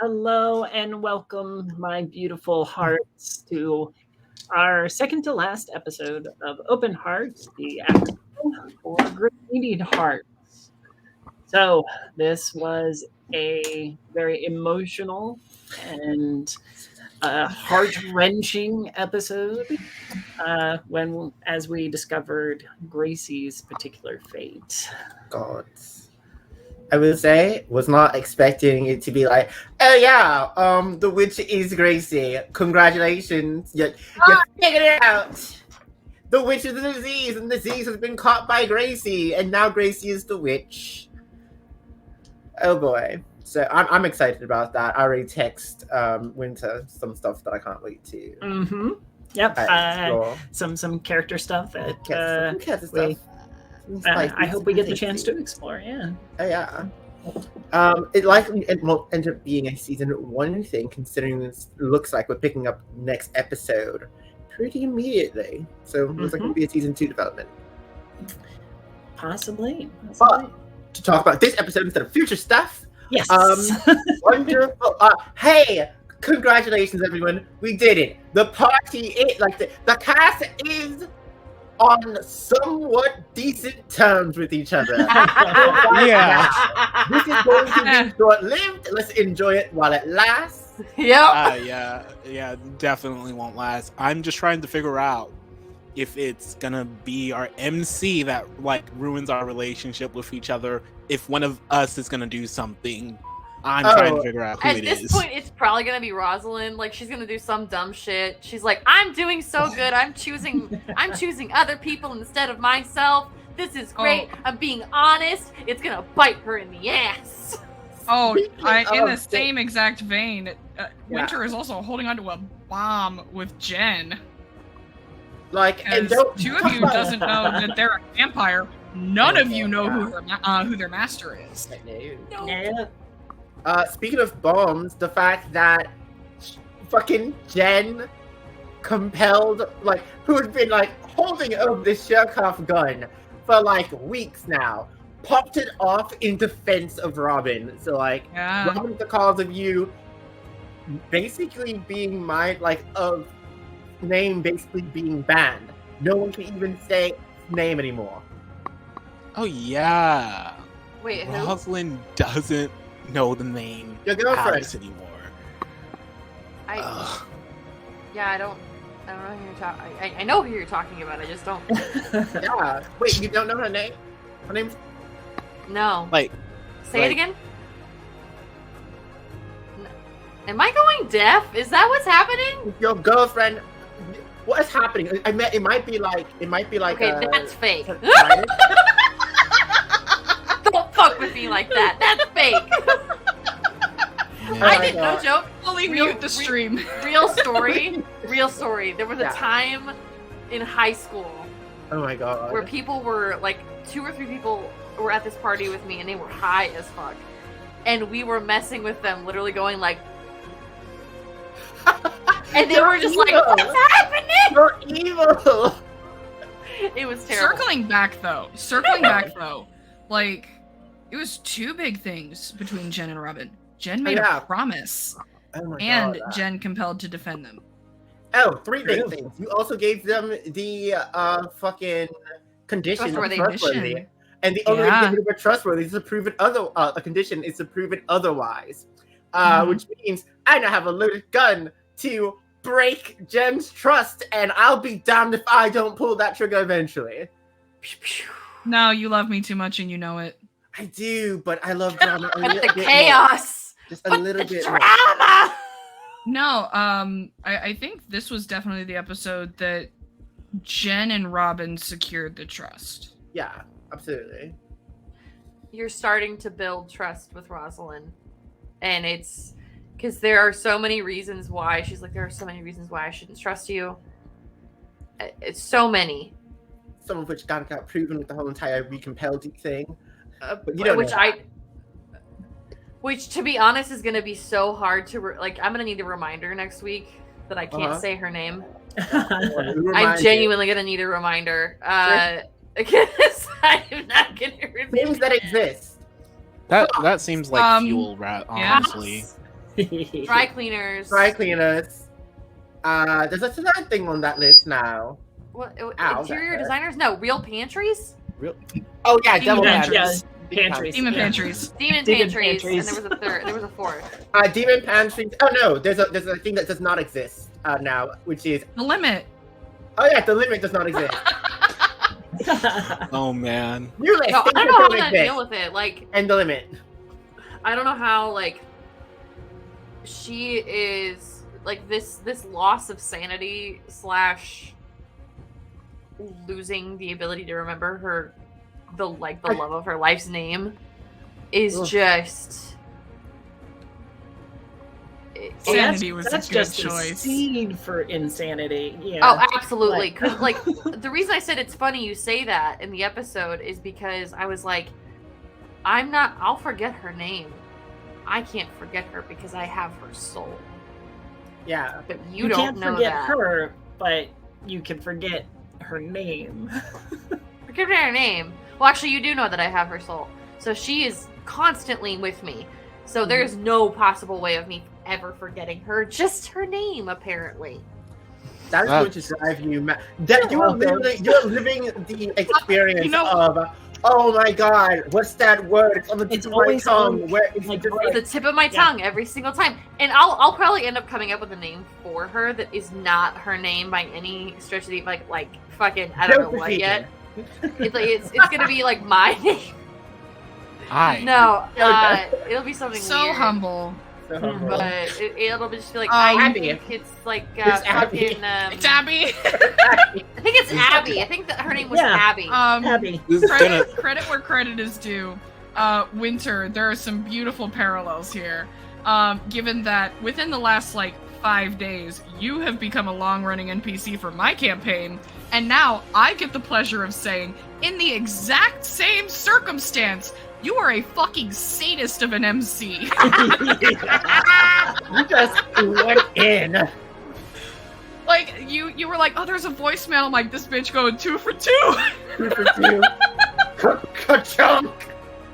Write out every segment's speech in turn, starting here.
Hello and welcome, my beautiful hearts, to our second to last episode of Open Hearts, the acronym for Graffitied Hearts. So, this was a very emotional and heart-wrenching episode as we discovered Gracie's particular fate. God. I would say was not expecting it to be like, oh yeah, the witch is Gracie. Congratulations, you figured it out. The witch is the disease, and the disease has been caught by Gracie, and now Gracie is the witch. Oh boy. So I'm excited about that. I already text Winter some stuff that I can't wait to. Mm-hmm. Yep. Some character stuff that I hope we get the chance to explore. Yeah. Oh yeah. It will end up being a season 1 thing, considering this looks like we're picking up next episode pretty immediately. So it looks like it'll be a season 2 development. Possibly. But to talk about this episode instead of future stuff. Yes. Wonderful. Hey, congratulations, everyone. We did it. The party, the cast is on somewhat decent terms with each other. Yeah. This is going to be short-lived. Let's enjoy it while it lasts. Yep. Yeah, definitely won't last. I'm just trying to figure out if it's gonna be our MC that ruins our relationship with each other, if one of us is gonna do something. I'm trying to figure out who it is. At this point, it's probably gonna be Rosalind. She's gonna do some dumb shit. She's like, "I'm doing so good. I'm choosing other people instead of myself. This is great. I'm being honest. It's gonna bite her in the ass." In the same exact vein, Winter is also holding onto a bomb with Jen. And two of you doesn't know that they're a vampire. None of you know who their master is. No. Speaking of bombs, the fact that fucking Jen compelled, who had been holding over this Shurkoff gun for weeks now, popped it off in defense of Robin. So Robin's the cause of you basically being of name basically being banned. No one can even say name anymore. Oh yeah. Wait, who? Rosalind doesn't know the name Your girlfriend Alice anymore. I don't know who you're talking. I know who you're talking about. I just don't. Yeah. Wait, you don't know her name? Her name's No. Say it again. Am I going deaf? Is that what's happening? Your girlfriend. What is happening? It might be like. Okay, that's fake. Don't fuck with me like that. That's fake. I didn't know, joke. Fully mute the stream. Real story. There was a time in high school. Oh my god. Where people were 2 or 3 people were at this party with me, and they were high as fuck, and we were messing with them, literally going and they were just evil. What's happening? You're evil. It was terrible. Circling back though, it was 2 big things between Jen and Robin. Jen made a promise, and Jen compelled to defend them. 3 big things. You also gave them the fucking condition of trustworthy. And the only way to get it trustworthy is to prove it a condition is to prove it otherwise. Which means I now have a loaded gun to break Jen's trust, and I'll be damned if I don't pull that trigger eventually. No, you love me too much and you know it. I do, but I love drama a little the bit chaos. More. Just a little bit drama. No, I think this was definitely the episode that Jen and Robin secured the trust. Yeah, absolutely. You're starting to build trust with Rosalind, and it's because there are so many reasons why she's like, there are so many reasons why I shouldn't trust you. It's so many. Some of which got proven with the whole entire recompelled thing. But you don't which, to be honest, is going to be so hard to I'm going to need a reminder next week that I can't say her name. I'm genuinely going to need a reminder. Because I'm not gonna remember things that exist. That seems like fuel, honestly. Dry cleaners. Dry cleaners. There's another thing on that list now. What, Ow, interior that hurt. designers? No, real pantries? Oh yeah, Demon devil pantries. Pantries. Demon yeah. pantries. Demon Demon pantries. pantries. And there was a third. There was a fourth. Demon pantries. Oh no, there's a thing that does not exist now, which is The limit. oh yeah, the limit does not exist. Oh man. New list. No, I things don't that know how I'm don't gonna exist. deal with it. Like, And the limit. I don't know how, like, she is, like, this loss of sanity / losing the ability to remember the love of her life's name is Ugh. just... Sanity was a that's good just choice. a seed for insanity. Yeah. Oh, absolutely. Like- Because, like, the reason I said it's funny you say that in the episode is because I was like, I'll forget her name. I can't forget her because I have her soul. Yeah. But you you don't can't know forget that. her, but you can forget her name. Forget her name. Well, actually, you do know that I have her soul. So she is constantly with me. So there's no possible way of me ever forgetting her. Just her name, apparently. That's Wow. going to drive you mad. That you're living the experience of. Oh my God! What's that word? It's on the tip It's of my always tongue. on, Where it's like, just right- The tip of my tongue every single time. And I'll probably end up coming up with a name for her that is not her name by any stretch of the like fucking I don't know what yet. It's like it's gonna be like my name. Hi. No, it'll be something So weird. humble. So But it'll just be like Abby. I think it's like It's Abby. fucking It's Abby. I think it's Abby. I think that her name was Yeah. Abby. Abby. This is gonna. Credit where credit is due. Winter, there are some beautiful parallels here. Given that within the last 5 days, you have become a long-running NPC for my campaign, and now I get the pleasure of saying, in the exact same circumstance, you are a fucking sadist of an MC. You just went in. You were like, oh, there's a voicemail. I'm like, this bitch going 2 for 2. 2 for 2. Ka-chunk.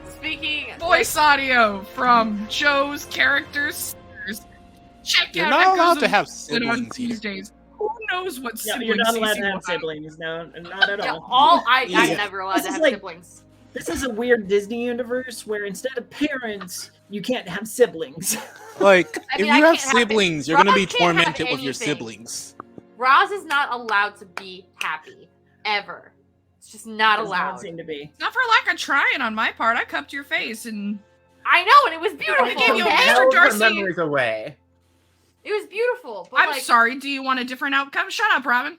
Speaking Voice audio from Joe's characters. Check You're out not allowed to Echoes have of siblings here. these days. Who knows what Yeah, siblings you're not allowed CC to have will siblings. No, not at yeah, all. I'm Yeah. never allowed This to is have like- siblings. This is a weird Disney universe where instead of parents, you can't have siblings. Like, I if mean, you I have can't have it. siblings, you're gonna be Roz can't have tormented with your anything. siblings. Roz is not allowed to be happy ever. It's just not Does allowed. not seem to be. Not for lack of trying on my part. I cupped your face and I know, and it was beautiful. I gave you a okay? Mr. Held her Darcy. memories away. It was beautiful. But I'm sorry. Do you want a different outcome? Shut up, Robin.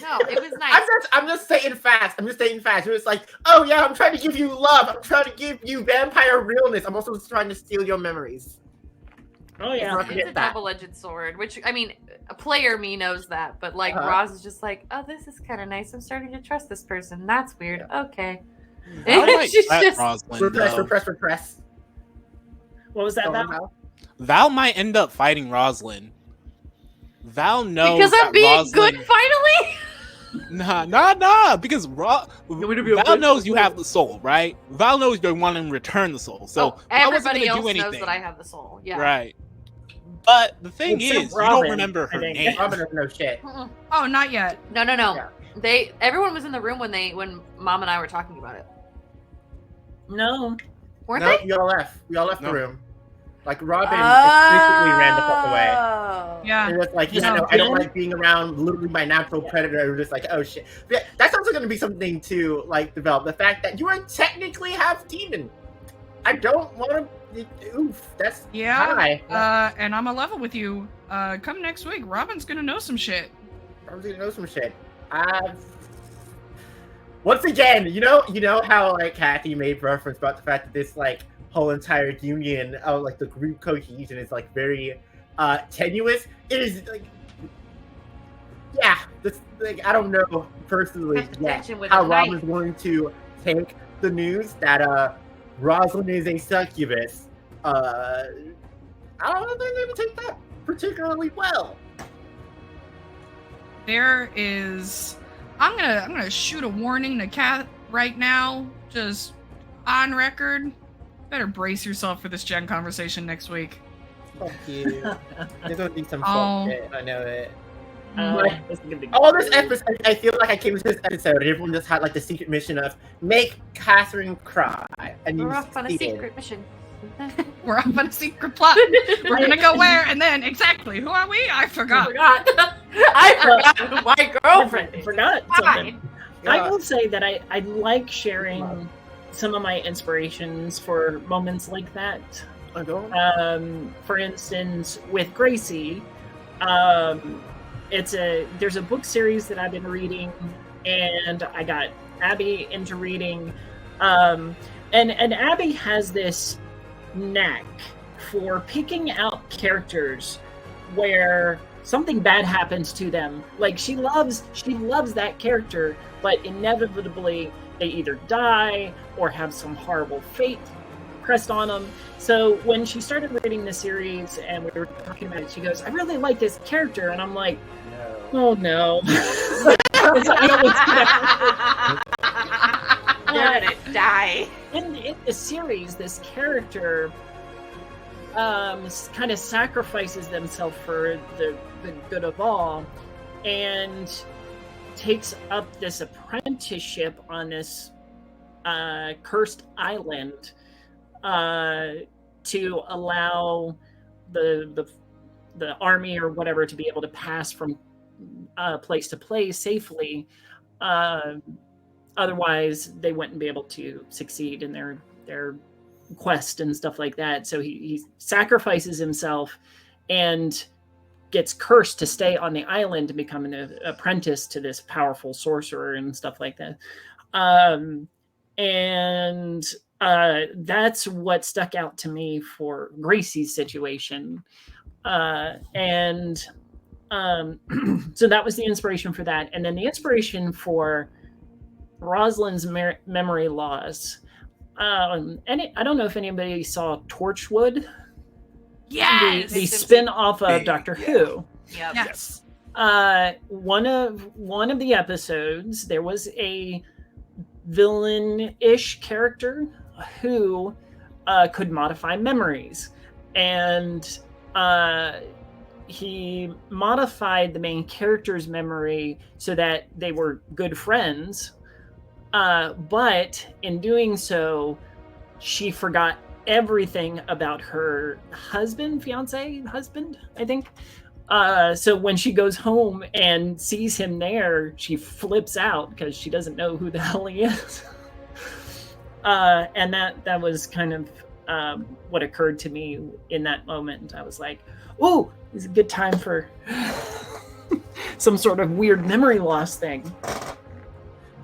No, it was nice. I'm just stating facts. I'm just stating facts. It was like, oh yeah, I'm trying to give you love. I'm trying to give you vampire realness. I'm also trying to steal your memories. Oh yeah. It's It's a that. double-edged sword, which I mean, a player me knows that, but like Uh-huh. Roz is just like, oh, this is kind of nice. I'm starting to trust this person. That's weird. Okay. Val might She's slap just- Rosalind, Repress, though. repress. What was that Go on, about? Val. Val might end up fighting Rosalind. Val knows Because I'm that being Rosalind... good finally. Nah. Because want me to be a Val good knows you person? have the soul, right? Val knows you want to return the soul. So Oh, Val wasn't everybody gonna else do anything. knows that I have the soul. Yeah. Right. But the thing Except is, you Robin, don't remember I her think. name. Robin doesn't know shit. Mm-mm. Oh, not yet. No. Yeah. Everyone was in the room when Mom and I were talking about it. No. Weren't No, they? we all left. We all left No. the room. Like Robin explicitly ran the fuck away. Oh. Yeah. It was like, yeah, No, no, I don't Ben? like being around literally my natural predator. We're just like, oh shit. But that's also going to be something to like develop. The fact that you are technically half demon. I don't want to. Oof, that's Yeah. high. And I'm a level with you. Come next week. Robin's gonna know some shit. I'm gonna know some shit. Once again, you know how like Kathy made reference about the fact that this like whole entire union of like the group cohesion is like very tenuous. It is like, yeah, this like I don't know personally Have to yet tension with how it, right? Robin's going to take the news that Rosalind is a succubus. I don't know if they're going to take that particularly well. There is. I'm gonna shoot a warning to Kat right now, just on record. Better brace yourself for this Gen conversation next week. Fuck you. There's gonna be some Oh. fuck shit. I know it. This is gonna be All this great. episode, I feel like I came to this episode and everyone just had like the secret mission of make Catherine cry, and you We're off on a succeeded. secret mission. We're off on a secret plot. We're gonna go where and then exactly. Who are we? I forgot. I forgot who my girlfriend is. Forgot Fine. something. I will say that I like sharing some of my inspirations for moments like that. For instance, with Gracie, there's a book series that I've been reading, and I got Abby into reading, and Abby has this knack for picking out characters where something bad happens to them. Like she loves that character, but inevitably they either die or have some horrible fate pressed on them. So when she started reading the series and we were talking about it, she goes, "I really like this character," and I'm like, "Oh no." Let it die. In the series, this character kind of sacrifices themselves for the good of all, and takes up this apprenticeship on this cursed island to allow the army or whatever to be able to pass from place to place safely. Otherwise, they wouldn't be able to succeed in their quest and stuff like that. So he sacrifices himself and gets cursed to stay on the island and become an apprentice to this powerful sorcerer and stuff like that. That's what stuck out to me for Gracie's situation. So that was the inspiration for that. And then the inspiration for Rosalind's memory loss. I don't know if anybody saw Torchwood. Yes. The spin-off of Doctor Who. Yep. Yes. One of the episodes, there was a villain-ish character who could modify memories, and he modified the main character's memory so that they were good friends. But in doing so, she forgot everything about her husband, I think. So when she goes home and sees him there, she flips out because she doesn't know who the hell he is. And that was kind of what occurred to me in that moment. I was like, "Oh, it's a good time for some sort of weird memory loss thing."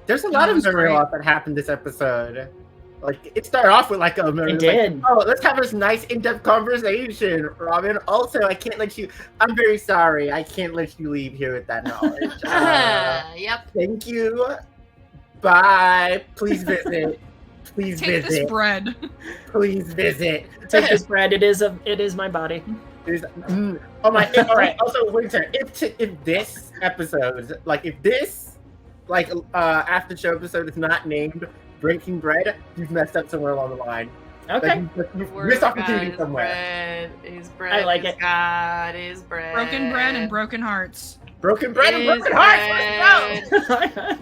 There's a lot of memory loss that happened this episode. Like, it started off with like a memory. It did. Like, oh, let's have this nice in-depth conversation, Robin. Also, I can't let you. I'm very sorry. I can't let you leave here with that knowledge. Yep. Thank you. Bye. Please visit. Please Take visit. this bread. Please visit. Take this bread. It is my body. Oh my! All right. Also, Winter. If this episode, if this after show episode is not named Breaking Bread, you've messed up somewhere along the line. Okay. You've missed opportunity somewhere. His bread. I like it. God is bread. Broken bread and broken hearts. Broken bread and broken hearts. Let's go.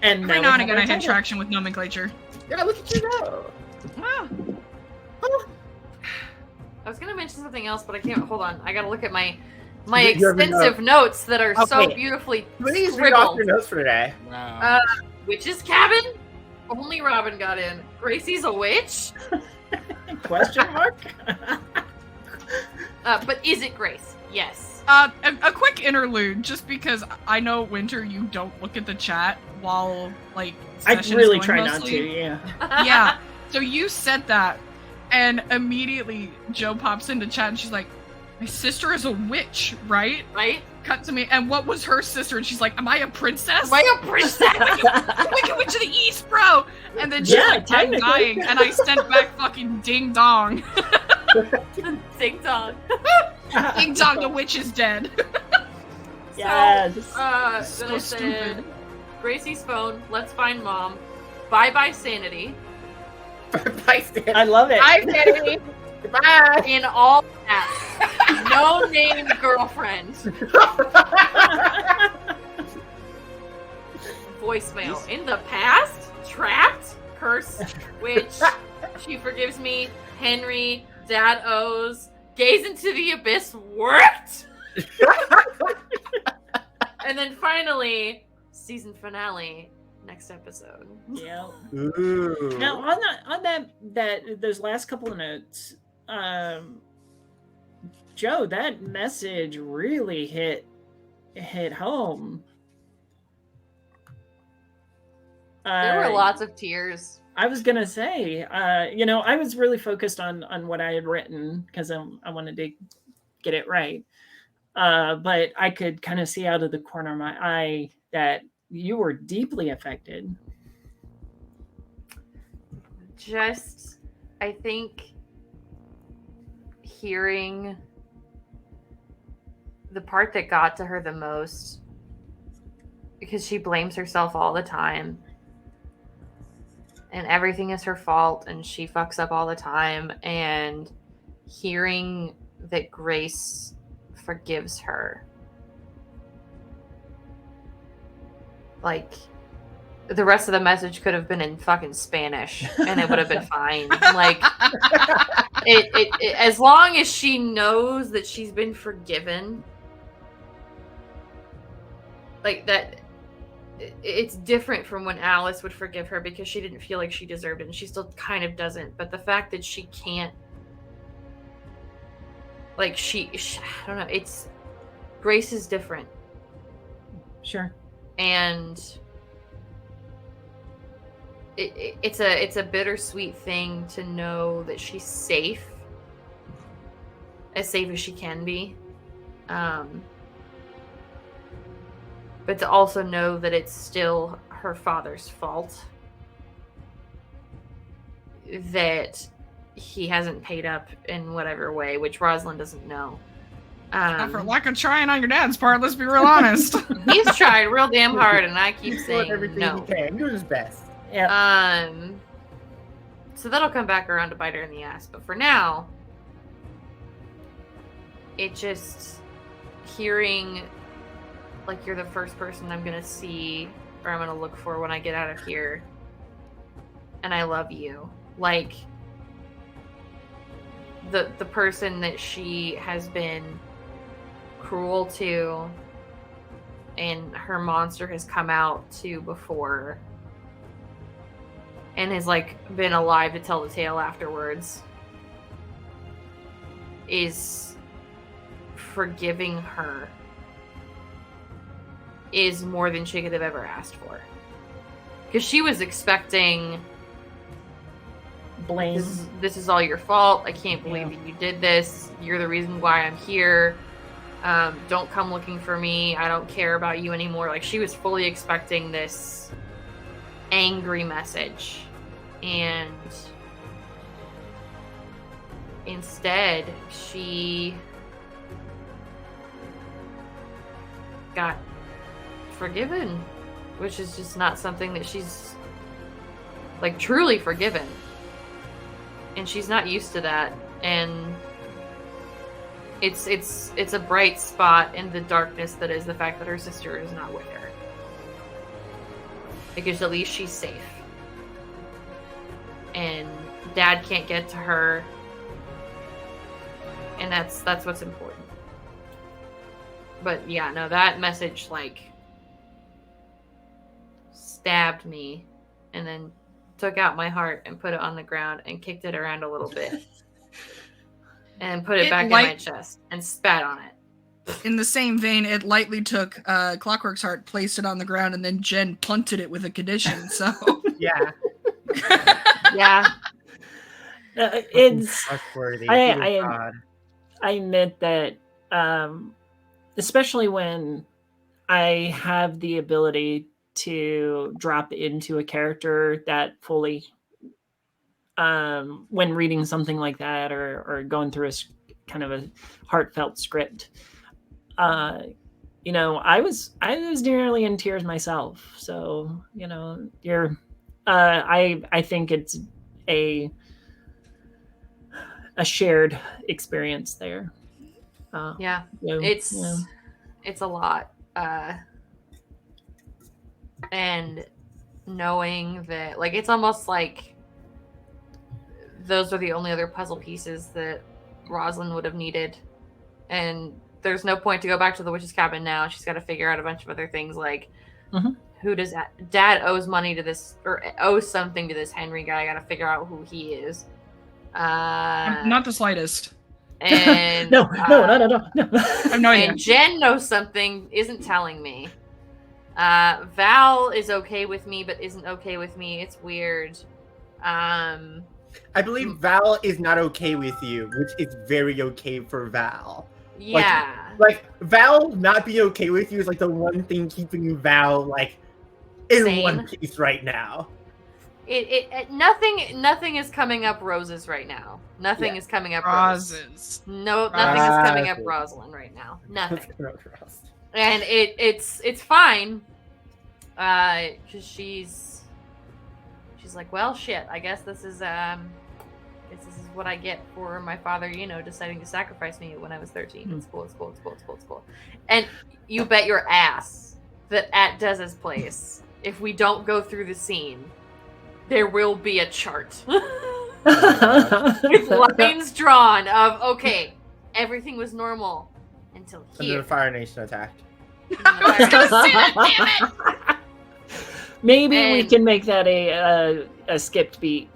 And Every now and again, I hit traction with nomenclature. Yeah, look at you go. Ah. I was gonna mention something else, but I can't. Hold on. I gotta look at my Your extensive notes that are so Okay. beautifully Please read off scribbled. your notes for today. Wow. Witch's cabin? Only Robin got in. Gracie's a witch? Question mark? But is it Grace? Yes. A quick interlude, just because I know, Winter, you don't look at the chat while, I session is really going try not mostly. to, yeah. Yeah, so you said that, and immediately Joe pops into chat and she's like, "My sister is a witch, right?" Right? Cut to me, and what was her sister? And she's like, "Am I a princess?" Am I a princess? Wicked Witch of the East, bro! And then she's Yeah, like, "I'm technically. dying," and I sent back fucking ding dong. Ding dong. Ding dong, the witch is dead. Yes. Then So I said, stupid. Gracie's phone, let's find mom. Bye-bye sanity. Bye, Stan. I love it. Bye, Sanity. Goodbye. In all caps. no-name girlfriend. Voicemail. In the past, trapped, curse, witch, she forgives me, Henry, dad owes, gaze into the abyss, worked! And then finally, season finale, next episode. Yeah. Ooh. Now on that those last couple of notes, Joe, that message really hit home. There were lots of tears. I was gonna say, I was really focused on what I had written because I wanted to get it right. But I could kind of see out of the corner of my eye that you were deeply affected. Just, I think, hearing the part that got to her the most, because she blames herself all the time. And everything is her fault, and she fucks up all the time. And hearing that Grace forgives her. Like, the rest of the message could have been in fucking Spanish, and it would have been fine. Like, it as long as she knows that she's been forgiven, like that. It's different from when Alice would forgive her because she didn't feel like she deserved it, and she still kind of doesn't. But the fact that she can't, like, she I don't know. It's Grace is different. Sure. And it's a bittersweet thing to know that she's safe, as safe as she can be. But to also know that it's still her father's fault that he hasn't paid up in whatever way, which Rosalind doesn't know. Not for lack of trying on your dad's part, let's be real honest. He's tried real damn hard, and I keep He's saying doing everything no. he can. Doing his best. Yeah. So that'll come back around to bite her in the ass. But for now, it just hearing like you're the first person I'm gonna see or I'm gonna look for when I get out of here, and I love you. Like the person that she has been cruel to and her monster has come out to before and has like been alive to tell the tale afterwards, is forgiving her is more than she could have ever asked for. Because she was expecting Blame. This is all your fault. I can't believe that you did this. You're the reason why I'm here. Don't come looking for me. I don't care about you anymore. Like, she was fully expecting this angry message. And instead, she got forgiven, which is just not something that she's like truly forgiven, and she's not used to that. And it's a bright spot in the darkness that is the fact that her sister is not with her, because at least she's safe and dad can't get to her, and that's what's important. But yeah, no, that message like stabbed me and then took out my heart and put it on the ground and kicked it around a little bit and put it back in my chest and spat on it. In the same vein, it lightly took Clockwork's heart, placed it on the ground, and then Jen punted it with a condition. So Yeah. Yeah. It's Trustworthy. I admit that, especially when I have the ability to drop into a character that fully, when reading something like that or going through kind of a heartfelt script, I was nearly in tears myself. So, I think it's a shared experience there. Yeah, Yeah. it's a lot. And knowing that, like, it's almost like those are the only other puzzle pieces that Rosalind would have needed. And there's no point to go back to the witch's cabin now. She's got to figure out a bunch of other things, like who does Dad owes money to this, or owes something to this Henry guy. I got to figure out who he is. Not the slightest. And no. I have no idea. And Jen knows something, isn't telling me. Val is okay with me, but isn't okay with me. It's weird. I believe Val is not okay with you, which is very okay for Val. Yeah. Like Val not being okay with you is like the one thing keeping Val like in Sane. one piece right now. Nothing is coming up roses right now. Nothing is coming up Roses. No, nothing is coming up Rosalind right now. Nothing. And it's fine. Cause she's like, well, shit. I guess this is what I get for my father, deciding to sacrifice me when I was 13. It's cool. And you bet your ass that at Dez's place, if we don't go through the scene, there will be a chart with lines drawn of, okay, everything was normal until And then here. the Fire Nation attacked. I was gonna say that, damn it! Maybe we can make that a skipped beat.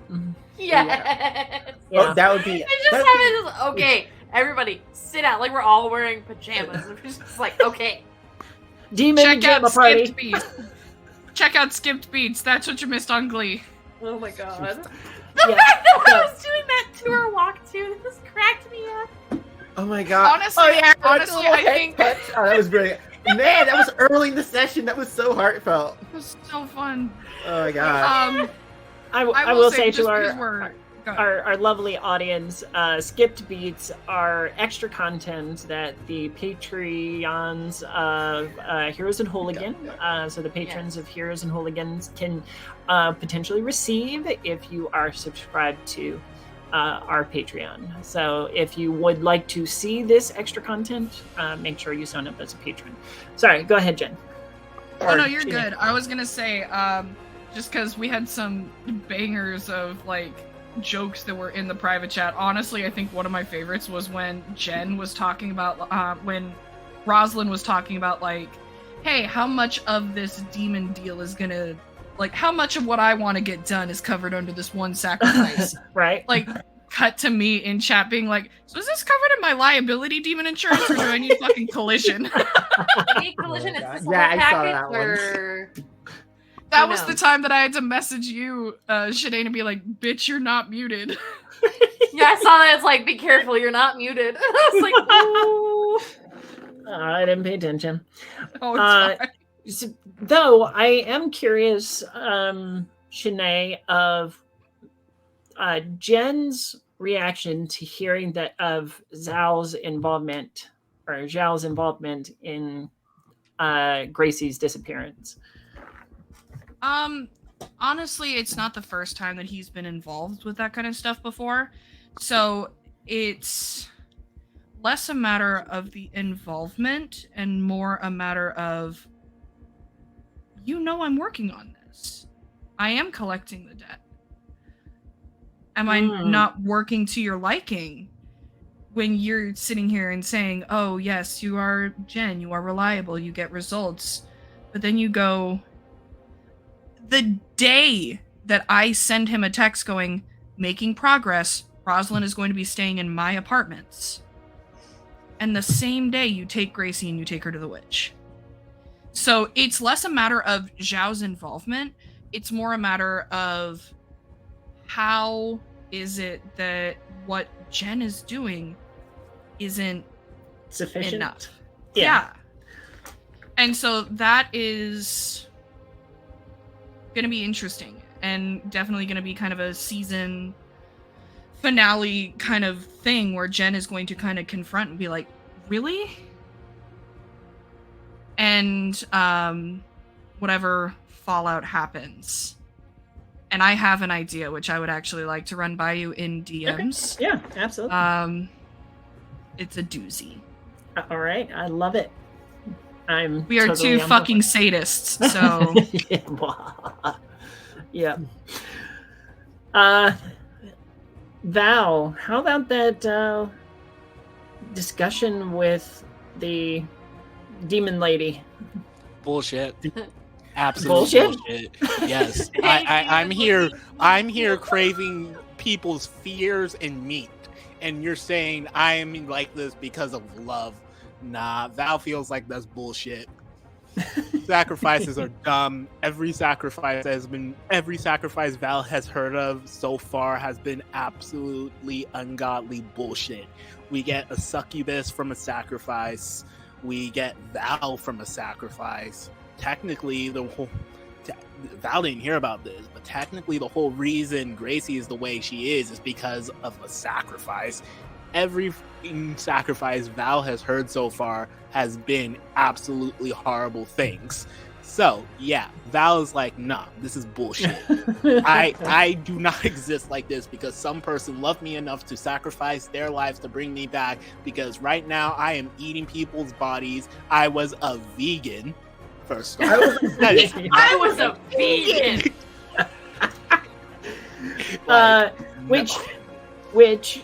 Yes. Yeah. Oh, that would be. And just have it just, okay, everybody sit out like we're all wearing pajamas. And we're just like, okay. Demon Check Pajama out Party. Skipped Beats. Check out Skipped Beats. That's what you missed on Glee. Oh my god. The Yeah. fact that I was doing that tour walk too, this cracked me up. Oh my god. Honestly, Oh, yeah, I think oh, that was brilliant. Man, that was early in the session. That was so heartfelt. it was so fun. Oh my god. I will say to just because our lovely audience, skipped beats are extra content that the Patreons of Heroes and Hooligan, so the patrons of Heroes and Hooligans can potentially receive if you are subscribed to our Patreon. So if you would like to see this extra content, make sure you sign up as a patron. Sorry, go ahead, Jen. Oh no, you're good. I was gonna say, just because we had some bangers of like jokes that were in the private chat. Honestly, I think one of my favorites was when Jen was talking about when Rosalind was talking about like, hey, how much of this demon deal is gonna, like, how much of what I want to get done is covered under this one sacrifice? Right? Like, cut to me in chat being like, so is this covered in my liability demon insurance, or do I need fucking collision? I need collision. Oh my It's this God. Yeah, whole I saw package, that one. or That Who was the knows? time that I had to message you, Shanae, and be like, bitch, you're not muted. yeah, I saw that. It's like, be careful, you're not muted. I was like, ooh. I didn't pay attention. Oh, it's fine. So, though I am curious, Shanae, of Jen's reaction to hearing that of Zhao's involvement in Gracie's disappearance. Honestly, it's not the first time that he's been involved with that kind of stuff before. So it's less a matter of the involvement and more a matter of, I'm working on this. I am collecting the debt. Am I not working to your liking when you're sitting here and saying, oh, yes, you are Jen, you are reliable, you get results. But then you go, the day that I send him a text going, making progress, Rosalind is going to be staying in my apartments. And the same day you take Gracie and you take her to the witch. So it's less a matter of Zhao's involvement. It's more a matter of how is it that what Jen is doing isn't Sufficient enough. Yeah. And so that is going to be interesting and definitely going to be kind of a season finale kind of thing where Jen is going to kind of confront and be like, really? And whatever fallout happens. And I have an idea which I would actually like to run by you in DMs. Okay. Yeah, absolutely. It's a doozy. All right, I love it. We are totally two on fucking sadists, so board. Yeah. Val, how about that discussion with the demon lady? Bullshit. Absolute Bullshit? bullshit. Yes. I'm here craving people's fears and meat. And you're saying I am like this because of love. Nah, Val feels like that's bullshit. Sacrifices are dumb. Every sacrifice Val has heard of so far has been absolutely ungodly bullshit. We get a succubus from a sacrifice. We get Val from a sacrifice. Technically, Val didn't hear about this, but technically the whole reason Gracie is the way she is because of a sacrifice. Every sacrifice Val has heard so far has been absolutely horrible things. So, yeah, Val is like, nah, this is bullshit. I do not exist like this because some person loved me enough to sacrifice their lives to bring me back, because right now I am eating people's bodies. I was a vegan, first off. I was a vegan! Which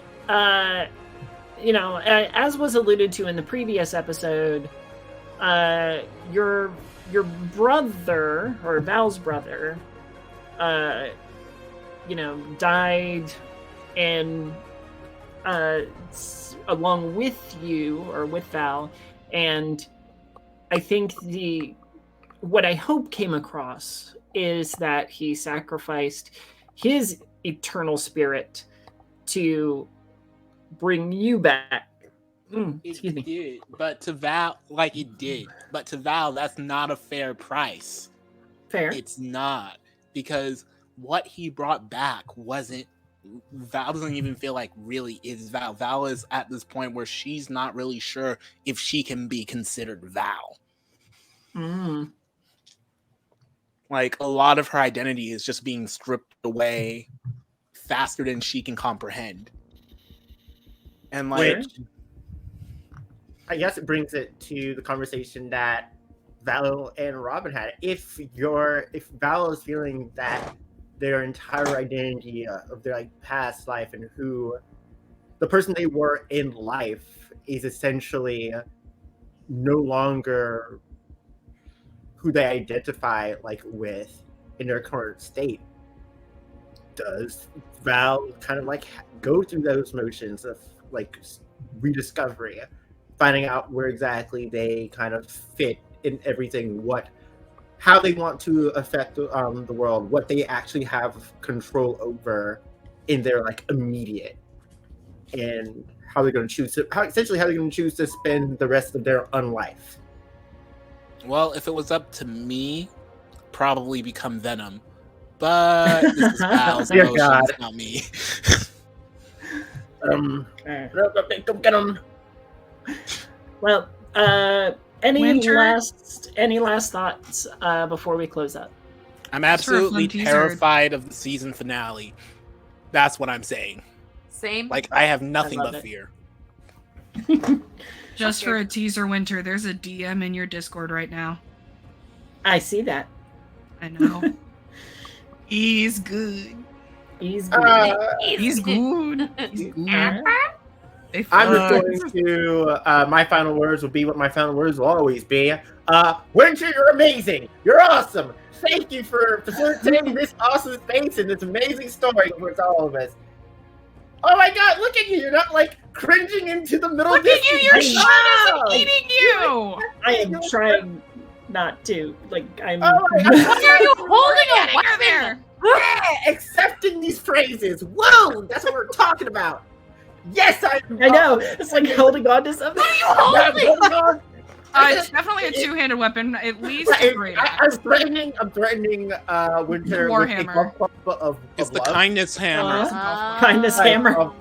you know, as was alluded to in the previous episode, your brother, or Val's brother, you know, died, and along with you, or with Val, and I think what I hope came across is that he sacrificed his eternal spirit to bring you back. Excuse me. Did, but to Val, that's not a fair price. Fair. It's not, because what he brought back wasn't. Val doesn't even feel like really is Val. Val is at this point where she's not really sure if she can be considered Val. Like, a lot of her identity is just being stripped away faster than she can comprehend. And like, I guess it brings it to the conversation that Val and Robin had. If Val is feeling that their entire identity of their like past life and who the person they were in life is essentially no longer who they identify like with in their current state, does Val kind of like go through those motions of like rediscovery, finding out where exactly they kind of fit in everything, how they want to affect the world, what they actually have control over in their like immediate, and how they're going to choose to spend the rest of their unlife. Well, if it was up to me, probably become Venom. But this is Val's emotions, not me. Get him. Well, any Winter? last thoughts before we close up? I'm absolutely terrified of the season finale. That's what I'm saying. Same. Like, I have nothing but fear. Just for a teaser, Winter, there's a DM in your Discord right now. I see that. I know. He's good. He's good. He's good. He's good. I'm just going to, my final words will be what my final words will always be. Winter, you're amazing. You're awesome. Thank you for facilitating this awesome space and this amazing story for all of us. Oh my god, look at you. You're not like cringing into the middle Look of this. at you, your shirt is eating you. I am trying not to. Like, I'm. Oh my god. Why are you holding a weapon? There. Yeah, accepting these phrases. Whoa, that's what we're talking about. Yes, I know. It's like holding on to something. holding on. It's definitely a two-handed weepon, at least three. I'm threatening Winter Warhammer. with a It's the love. kindness hammer. Kindness hammer.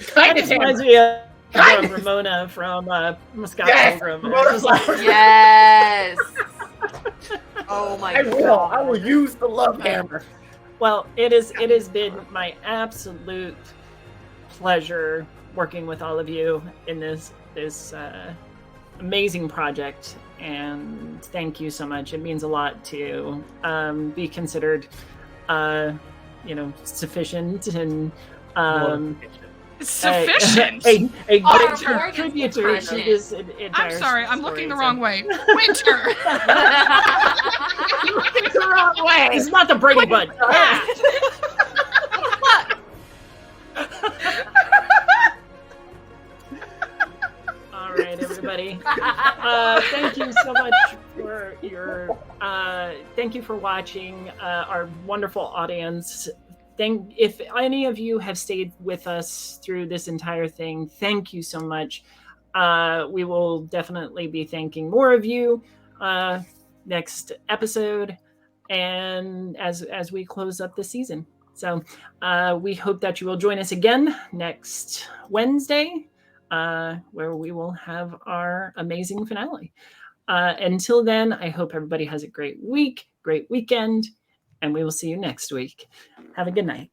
Kindness hammer. Reminds me of Ramona from Scott Yes, Pilgrim. Ramona It's just like- Yes. Oh my I god. will use the love hammer. Well, it has been my absolute pleasure working with all of you in this amazing project, and thank you so much. It means a lot to be considered, sufficient and Sufficient. a great Morgan's contributor to this entire I'm sorry, I'm looking the story, wrong way. Winter. Looking the wrong way. It's not the Brady Bunch. All right, everybody. Thank you so much for your. Thank you for watching, our wonderful audience. If any of you have stayed with us through this entire thing, thank you so much. We will definitely be thanking more of you next episode, and as we close up the season. So we hope that you will join us again next Wednesday, where we will have our amazing finale. Until then, I hope everybody has a great week, great weekend, and we will see you next week. Have a good night.